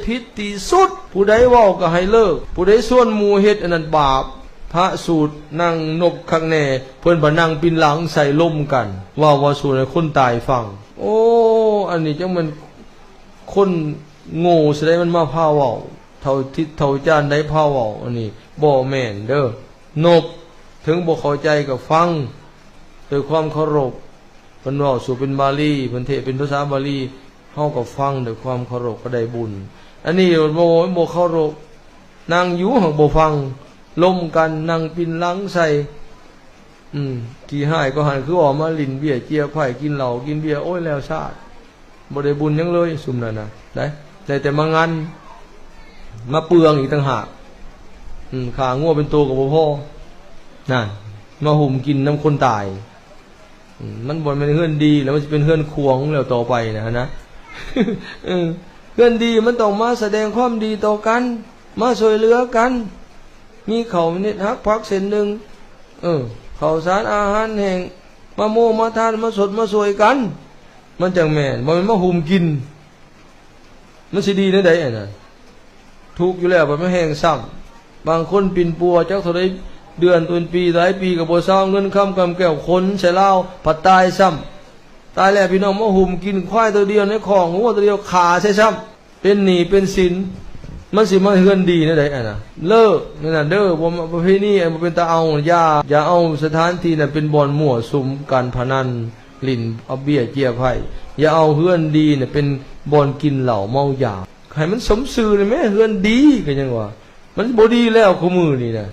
ผิดที่สุดผู้ใดเว้าก็ให้เลิกผู้ใดส่วนหมู่เฮ็ดอันนั้นบาปพระสูตรนั่งนบข้างแน่เพิ่นบ่นั่งปินหลังใส่ลมกันว่าสูตรให้คนตายฟังโอ้อันนี้จังมันคนโง่แสดงมันมาพาเว้าเท่าทิศเท่าจานได้พาเว้าอันนี้บ่แม่นเด้อนบถึงบ่เข้าใจก็ฟังด้วยความเคารพเพิ่นเว้าสู่เป็นบาลีเพิ่นเทศเป็นภาษาบาลีเฮาก็ฟังด้วยความเคารพก็ได้บุญอันนี้บ่เคารพนั่งอยู่หังบ่ฟังล้มกันนั่งปินหลังใส่กี่หายก็หันคือออกมาลิ้นเบี้ยเจียไผ่กินเหล้ากินเบียร์โอ้ยแล้วชาติบ่ได้บุญยังเลยซุมนั่นน่ะได้แต่มางานมาเปลืองอีกต่างหากขางัวเป็นตัวกับพ่อนั่นมาหุ่มกินน้ำคนตายมันบ่เป็นเฮือนดีแล้วมันจะเป็นเฮือนควงแล้วต่อไปนะเฮือนดีมันต้องมาแสดงความดีต่อกันมาช่วยเหลือกันมีเขานิดฮักพักเส้นหนึ่งเขาสารอาหารแห่งมาโมมาทานมาสดมาสวยกันมันจังแม่นบ่มันมาหุ่มกินมันสิดีในใดน่ะทุกอยู่แล้วบ่มันแห้งซ้ำบางคนปิ่นปัวจักเท่าใดเดือนตุนปีหลายปีก็บ่เซาเงินคำกำแก้วคนใส่เหล้าผัดตายซ้ำตายแล้วพี่น้องมาหุ่มกินควายตัวเดียวในของงัวตัวเดียวขาใช่ซ้ำเป็นหนี้เป็นสินมันสิมาเฮือนดีในใดน่ะเลิกนั่นน่ะเด้อบ่ประเพณีบ่เป็นตาเอาอย่าเอาสถานที่นั้นเป็นบ่อนมั่วสุมการพนันลิ้นเอาเบี้ยเจียไผ่อย่าเอาเฮือนดีเนี่ยเป็นบ่อนกินเหล้าเมายาให้มันสมซื่อเลยแม่เฮือนดีก็ยังว่ามันบ่ดีแล้วคู่มือนี่นะ